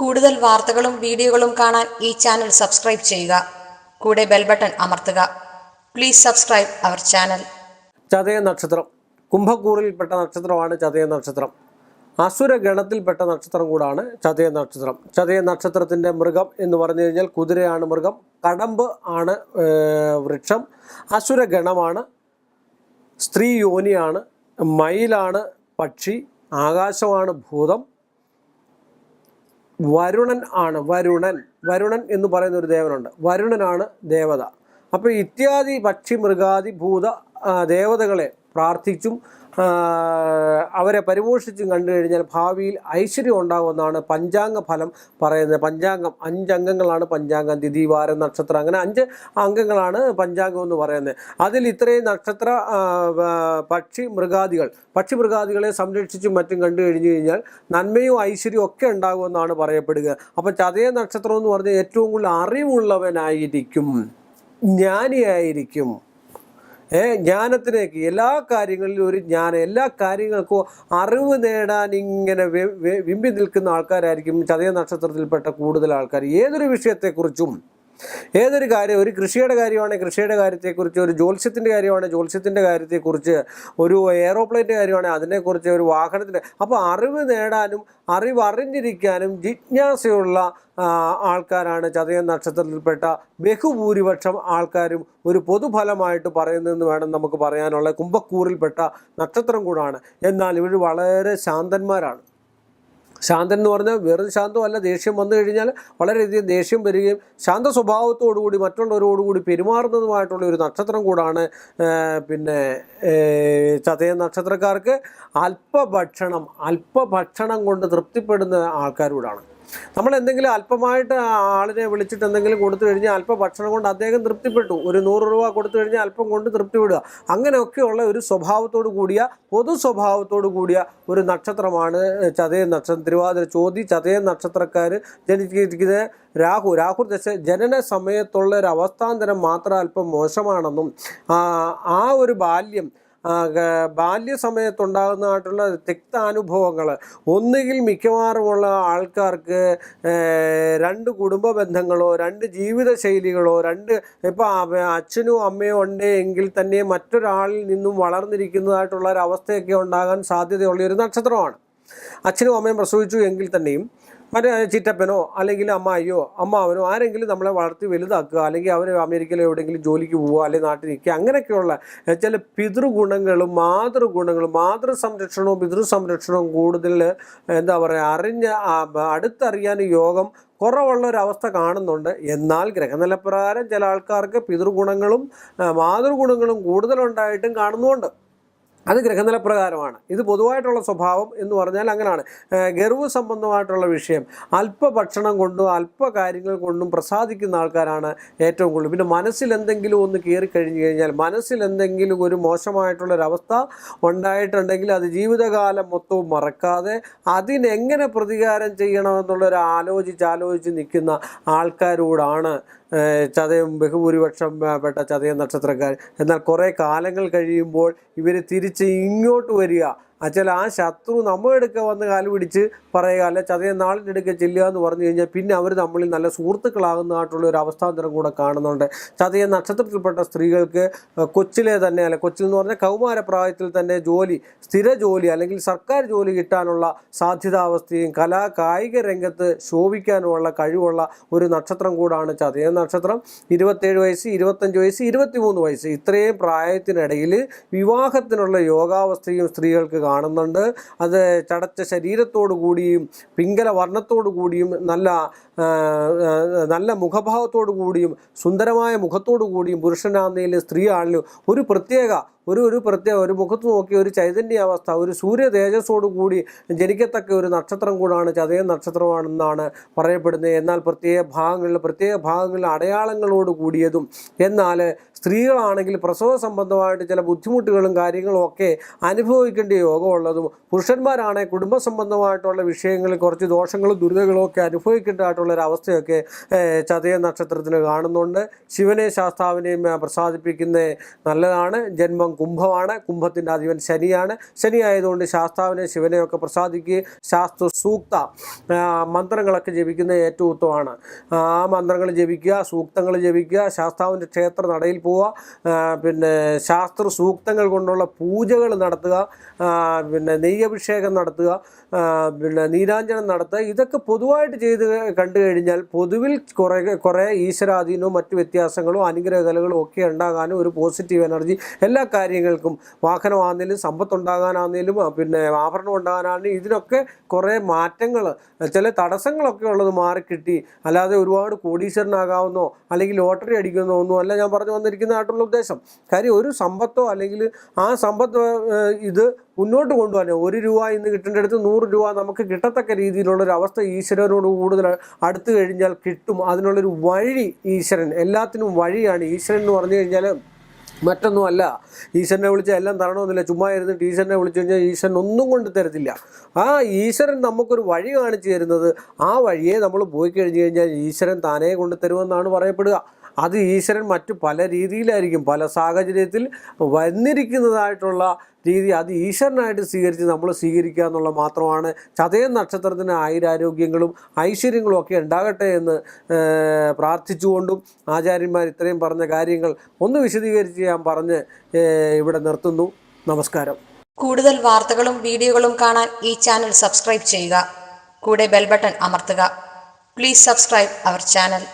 കൂടുതൽ വാർത്തകളും വീഡിയോകളും കാണാൻ ഈ ചാനൽ സബ്സ്ക്രൈബ് ചെയ്യുക. കൂടെ ബെൽ ബട്ടൺ അമർത്തുക. Please subscribe our channel. ചതയ നക്ഷത്രം കുംഭക്കൂറിൽപ്പെട്ട നക്ഷത്രമാണ് ചതയ നക്ഷത്രം. അസുരഗണത്തിൽപ്പെട്ട നക്ഷത്രം കൂടാണ് ചതയ നക്ഷത്രം. ചതയ നക്ഷത്രത്തിൻ്റെ മൃഗം എന്ന് പറഞ്ഞു കഴിഞ്ഞാൽ കുതിരയാണ് മൃഗം, കടമ്പ് ആണ് വൃക്ഷം, അസുരഗണമാണ്, സ്ത്രീ യോനിയാണ്, മയിലാണ് പക്ഷി, ആകാശമാണ് ഭൂതം, വരുണൻ ആണ്. വരുണൻ എന്ന് പറയുന്ന ഒരു ദേവനുണ്ട്, വരുണനാണ് ദേവത. അപ്പോൾ ഇത്യാദി പക്ഷി മൃഗാദി ഭൂത ദേവതകളെ പ്രാർത്ഥിച്ചും അവരെ പരിപോഷിച്ചും കണ്ടു കഴിഞ്ഞാൽ ഭാവിയിൽ ഐശ്വര്യം ഉണ്ടാകുമെന്നാണ് പഞ്ചാംഗ ഫലം പറയുന്നത്. പഞ്ചാംഗം 5 അംഗങ്ങളാണ് പഞ്ചാംഗം. തിഥി, വാരം, നക്ഷത്രം, അങ്ങനെ 5 അംഗങ്ങളാണ് പഞ്ചാംഗം എന്ന് പറയുന്നത്. അതിൽ ഇത്രയും നക്ഷത്ര പക്ഷി മൃഗാദികളെ സംരക്ഷിച്ചും മറ്റും കണ്ടു കഴിഞ്ഞു കഴിഞ്ഞാൽ നന്മയും ഐശ്വര്യവും ഒക്കെ ഉണ്ടാകുമെന്നാണ് പറയപ്പെടുക. അപ്പം ചതയ നക്ഷത്രം എന്ന് പറഞ്ഞാൽ ഏറ്റവും കൂടുതൽ അറിവുള്ളവനായിരിക്കും, ജ്ഞാനിയായിരിക്കും. ജ്ഞാനത്തിലേക്ക് എല്ലാ കാര്യങ്ങളിലും ഒരു ജ്ഞാനം, എല്ലാ കാര്യങ്ങൾക്കും അറിവ് നേടാൻ ഇങ്ങനെ വിമ്പി നിൽക്കുന്ന ആൾക്കാരായിരിക്കും ചതയ നക്ഷത്രത്തിൽപ്പെട്ട കൂടുതൽ ആൾക്കാർ. ഏതൊരു വിഷയത്തെക്കുറിച്ചും, ഏതൊരു കാര്യം, ഒരു കൃഷിയുടെ കാര്യമാണെങ്കിൽ കൃഷിയുടെ കാര്യത്തെക്കുറിച്ച്, ഒരു ജ്യോത്സ്യത്തിൻ്റെ കാര്യമാണെങ്കിൽ ജ്യോത്സ്യത്തിൻ്റെ കാര്യത്തെക്കുറിച്ച്, ഒരു എയറോപ്ലെയിൻ്റെ കാര്യമാണെങ്കിൽ അതിനെക്കുറിച്ച്, ഒരു വാഹനത്തിൻ്റെ. അപ്പോൾ അറിവ് നേടാനും അറിഞ്ഞിരിക്കാനും ജിജ്ഞാസയുള്ള ആൾക്കാരാണ് ചതയ നക്ഷത്രത്തിൽപ്പെട്ട ബഹുഭൂരിപക്ഷം ആൾക്കാരും ഒരു പൊതുഫലമായിട്ട് പറയുന്നതെന്ന് വേണം നമുക്ക് പറയാനുള്ള. കുംഭക്കൂറിൽപ്പെട്ട നക്ഷത്രം കൂടാണ്. എന്നാൽ ഇവർ വളരെ ശാന്തന്മാരാണ്. ശാന്തൻ എന്ന് പറഞ്ഞാൽ വെറും ശാന്തമല്ല, ദേഷ്യം വന്നു കഴിഞ്ഞാൽ വളരെയധികം ദേഷ്യം വരികയും ശാന്ത സ്വഭാവത്തോടുകൂടി മറ്റുള്ളവരോടുകൂടി പെരുമാറുന്നതുമായിട്ടുള്ള ഒരു നക്ഷത്രം കൂടാണ്. പിന്നെ ചതയ നക്ഷത്രക്കാർക്ക് അല്പഭക്ഷണം കൊണ്ട് തൃപ്തിപ്പെടുന്ന ആൾക്കാരോടാണ്. നമ്മൾ എന്തെങ്കിലും അല്പമായിട്ട് ആളിനെ വിളിച്ചിട്ട് എന്തെങ്കിലും കൊടുത്തു കഴിഞ്ഞാൽ അല്പഭക്ഷണം കൊണ്ട് അദ്ദേഹം തൃപ്തിപ്പെട്ടു, ഒരു 100 രൂപ കൊടുത്തു കഴിഞ്ഞാൽ അല്പം കൊണ്ട് തൃപ്തിപ്പെടുക. അങ്ങനെയൊക്കെയുള്ള ഒരു സ്വഭാവത്തോടു കൂടിയ, പൊതു സ്വഭാവത്തോടു കൂടിയ ഒരു നക്ഷത്രമാണ് ചതയ നക്ഷത്രം. തിരുവാതിര, ചോതി, ചതയ നക്ഷത്രക്കാർ ജനിച്ചിരിക്കുന്നത് രാഹു ദശ ജനന സമയത്തുള്ള ഒരു അവസ്ഥാന്തരം മാത്രം അല്പം മോശമാണെന്നും ആ ഒരു ബാല്യസമയത്തുണ്ടാകുന്നതായിട്ടുള്ള തിക്താനുഭവങ്ങൾ ഒന്നുകിൽ മിക്കവാറുമുള്ള ആൾക്കാർക്ക് 2 കുടുംബ ബന്ധങ്ങളോ 2 ജീവിതശൈലികളോ ഇപ്പോൾ അച്ഛനും അമ്മയോ ഉണ്ടെങ്കിൽ തന്നെ മറ്റൊരാളിൽ നിന്നും വളർന്നിരിക്കുന്നതായിട്ടുള്ള ഒരു അവസ്ഥയൊക്കെ ഉണ്ടാകാൻ സാധ്യതയുള്ള ഒരു നക്ഷത്രമാണ്. അച്ഛനും അമ്മയും പ്രസവിച്ചു എങ്കിൽ തന്നെയും മറ്റേ ചിറ്റപ്പനോ അല്ലെങ്കിൽ അമ്മായിയോ അമ്മാവനോ ആരെങ്കിലും നമ്മളെ വളർത്തി വലുതാക്കുക, അല്ലെങ്കിൽ അവർ അമേരിക്കയിലോ എവിടെയെങ്കിലും ജോലിക്ക് പോവുക, അല്ലെങ്കിൽ നാട്ടിൽ നിൽക്കുക, അങ്ങനെയൊക്കെയുള്ള ചില പിതൃഗുണങ്ങളും മാതൃസംരക്ഷണവും പിതൃസംരക്ഷണവും കൂടുതൽ അടുത്തറിയാൻ യോഗം കുറവുള്ള ഒരവസ്ഥ കാണുന്നുണ്ട്. എന്നാൽ ഗ്രഹനിലപ്രകാരം ചില ആൾക്കാർക്ക് പിതൃഗുണങ്ങളും മാതൃഗുണങ്ങളും കൂടുതലുണ്ടായിട്ടും കാണുന്നുണ്ട്. അത് ഗ്രഹനിലപ്രകാരമാണ്. ഇത് പൊതുവായിട്ടുള്ള സ്വഭാവം എന്ന് പറഞ്ഞാൽ അങ്ങനെയാണ്. ഗർവ് സംബന്ധമായിട്ടുള്ള വിഷയം അല്പഭക്ഷണം കൊണ്ടും കാര്യങ്ങൾ കൊണ്ടും പ്രസാദിക്കുന്ന ആൾക്കാരാണ് ഏറ്റവും കൂടുതൽ. പിന്നെ മനസ്സിൽ എന്തെങ്കിലും ഒന്ന് കയറിക്കഴിഞ്ഞു കഴിഞ്ഞാൽ, മനസ്സിൽ എന്തെങ്കിലും ഒരു മോശമായിട്ടുള്ളൊരവസ്ഥ ഉണ്ടായിട്ടുണ്ടെങ്കിൽ അത് ജീവിതകാലം മൊത്തവും മറക്കാതെ അതിനെങ്ങനെ പ്രതികാരം ചെയ്യണമെന്നുള്ളൊരു ആലോചിച്ച് നിൽക്കുന്ന ആൾക്കാരോടാണ് ബഹുഭൂരിപക്ഷം പെട്ട ചതയ നക്ഷത്രക്കാർ. എന്നാൽ കുറേ കാലങ്ങൾ കഴിയുമ്പോൾ ഇവർ തിരിച്ച് ഇങ്ങോട്ട് വരിക, ആ ശത്രു നമ്മുടെ അടുക്ക വന്ന് കാല് പിടിച്ച് പറയുക, അല്ലെ ചതയ നാളിൻ്റെ അടുക്ക ചെല്ലുക എന്ന് പറഞ്ഞു കഴിഞ്ഞാൽ പിന്നെ അവർ തമ്മിൽ നല്ല സുഹൃത്തുക്കളാകുന്നതായിട്ടുള്ള ഒരു അവസ്ഥാന്തരം കൂടെ കാണുന്നുണ്ട്. ചതയ നക്ഷത്രത്തിൽപ്പെട്ട സ്ത്രീകൾക്ക് കൊച്ചിലെ തന്നെ, കൊച്ചിൽ എന്ന് പറഞ്ഞാൽ കൗമാരപ്രായത്തിൽ തന്നെ സ്ഥിര ജോലി അല്ലെങ്കിൽ സർക്കാർ ജോലി കിട്ടാനുള്ള സാധ്യതാവസ്ഥയും കായിക രംഗത്ത് ശോഭിക്കാനുമുള്ള കഴിവുള്ള ഒരു നക്ഷത്രം കൂടാണ് ചതയ നക്ഷത്രം. 27 വയസ്സ്, 25 വയസ്സ്, 23 വയസ്സ് ഇത്രയും പ്രായത്തിനിടയിൽ വിവാഹത്തിനുള്ള യോഗാവസ്ഥയും സ്ത്രീകൾക്ക് കാണുന്നുണ്ട്. അത് ചടച്ച ശരീരത്തോടു കൂടിയും പിങ്കല വർണ്ണത്തോടു കൂടിയും നല്ല മുഖഭാവത്തോടു കൂടിയും സുന്ദരമായ മുഖത്തോടു കൂടിയും പുരുഷനാണെങ്കിലും സ്ത്രീ ആണെങ്കിലും ഒരു പ്രത്യേക ഒരു മുഖത്ത് നോക്കിയ ഒരു ചൈതന്യാവസ്ഥ, ഒരു സൂര്യ തേജസ്സോടു കൂടി ജനിക്കത്തക്ക ഒരു നക്ഷത്രം കൂടാണ് ചതയ നക്ഷത്രമാണെന്നാണ് പറയപ്പെടുന്നത്. എന്നാൽ പ്രത്യേക ഭാഗങ്ങളിൽ അടയാളങ്ങളോട് കൂടിയതും, എന്നാൽ സ്ത്രീകളാണെങ്കിൽ പ്രസവ സംബന്ധമായിട്ട് ചില ബുദ്ധിമുട്ടുകളും കാര്യങ്ങളും ഒക്കെ അനുഭവിക്കേണ്ട യോഗമുള്ളതും, പുരുഷന്മാരാണെങ്കിൽ കുടുംബ സംബന്ധമായിട്ടുള്ള വിഷയങ്ങളിൽ കുറച്ച് ദോഷങ്ങളും ദുരിതങ്ങളും ഒക്കെ അനുഭവിക്കേണ്ടതായിട്ടുള്ളൊരവസ്ഥയൊക്കെ ചതയ നക്ഷത്രത്തിന് കാണുന്നുണ്ട്. ശിവനെ ശാസ്താവിനെയും പ്രസാദിപ്പിക്കുന്നത് നല്ലതാണ്. ജന്മം കുംഭമാണ്. കുംഭത്തിൻ്റെ അധിപൻ ശനിയാണ്. ശനി ആയതുകൊണ്ട് ശാസ്താവിനെ ശിവനെയൊക്കെ പ്രസാദിക്കുകയും ശാസ്ത്ര സൂക്ത മന്ത്രങ്ങളൊക്കെ ജപിക്കുന്നത് ഏറ്റവും ഉത്തമമാണ്. ആ മന്ത്രങ്ങൾ ജപിക്കുക, സൂക്തങ്ങൾ ജപിക്കുക, ശാസ്താവിൻ്റെ ക്ഷേത്ര നടയിൽ പോവുക, പിന്നെ ശാസ്ത്ര സൂക്തങ്ങൾ കൊണ്ടുള്ള പൂജകൾ നടത്തുക, പിന്നെ നെയ്യഭിഷേകം നടത്തുക, പിന്നെ നീരാഞ്ജനം നടത്തുക. ഇതൊക്കെ പൊതുവായിട്ട് ചെയ്ത് കണ്ടു കഴിഞ്ഞാൽ പൊതുവിൽ കുറേ ഈശ്വരാധീനവും മറ്റു വ്യത്യാസങ്ങളും അനുഗ്രഹകലകളും ഒക്കെ ഉണ്ടാകാനും ഒരു പോസിറ്റീവ് എനർജി എല്ലാ കാര്യങ്ങൾക്കും, വാഹനമാണെങ്കിലും സമ്പത്തുണ്ടാകാനാണെങ്കിലും പിന്നെ ആഭരണം ഉണ്ടാകാനാണെങ്കിലും ഇതിനൊക്കെ കുറേ മാറ്റങ്ങൾ, ചില തടസ്സങ്ങളൊക്കെ ഉള്ളത് മാറിക്കിട്ടി. അല്ലാതെ ഒരുപാട് കോടീശ്വരനാകാവുന്നോ അല്ലെങ്കിൽ ലോട്ടറി അടിക്കുന്നോ ഒന്നും അല്ല ഞാൻ പറഞ്ഞു വന്നിരിക്കുന്നതായിട്ടുള്ള ഉദ്ദേശം. കാര്യം ഒരു സമ്പത്തോ അല്ലെങ്കിൽ ആ സമ്പത്ത് ഇത് മുന്നോട്ട് കൊണ്ടുപോകാൻ 1 രൂപ ഇന്ന് കിട്ടേണ്ടടുത്ത് 100 രൂപ നമുക്ക് കിട്ടത്തക്ക രീതിയിലുള്ളൊരവസ്ഥ ഈശ്വരനോട് കൂടുതൽ അടുത്ത് കഴിഞ്ഞാൽ കിട്ടും. അതിനുള്ളൊരു വഴി ഈശ്വരൻ, എല്ലാത്തിനും വഴിയാണ് ഈശ്വരൻ എന്ന് പറഞ്ഞു കഴിഞ്ഞാൽ മറ്റൊന്നുമല്ല. ഈശ്വരനെ വിളിച്ചാൽ എല്ലാം തരണമെന്നില്ല. ചുമ്മാ ഇരുന്നിട്ട് ഈശ്വരനെ വിളിച്ചു കഴിഞ്ഞാൽ ഈശ്വരൻ ഒന്നും കൊണ്ട് തരത്തില്ല. ആ ഈശ്വരൻ നമുക്കൊരു വഴി കാണിച്ചു തരുന്നത്, ആ വഴിയെ നമ്മൾ പോയി കഴിഞ്ഞ് കഴിഞ്ഞാൽ ഈശ്വരൻ താനേ കൊണ്ട് തരുമെന്നാണ് പറയപ്പെടുക. അത് ഈശ്വരൻ മറ്റു പല രീതിയിലായിരിക്കും, പല സാഹചര്യത്തിൽ വന്നിരിക്കുന്നതായിട്ടുള്ള രീതി അത് ഈശ്വരനായിട്ട് സ്വീകരിച്ച് നമ്മൾ സ്വീകരിക്കുക എന്നുള്ള മാത്രമാണ്. ചതയം നക്ഷത്രത്തിന് ആയുരാരോഗ്യങ്ങളും ഐശ്വര്യങ്ങളും ഒക്കെ ഉണ്ടാകട്ടെ എന്ന് പ്രാർത്ഥിച്ചുകൊണ്ടും ആചാര്യന്മാർ ഇത്രയും പറഞ്ഞ കാര്യങ്ങൾ ഒന്ന് വിശദീകരിച്ച് ഞാൻ പറഞ്ഞ് ഇവിടെ നിർത്തുന്നു. നമസ്കാരം. കൂടുതൽ വാർത്തകളും വീഡിയോകളും കാണാൻ ഈ ചാനൽ സബ്സ്ക്രൈബ് ചെയ്യുക. കൂടെ ബെൽ ബട്ടൺ അമർത്തുക. Please subscribe our channel.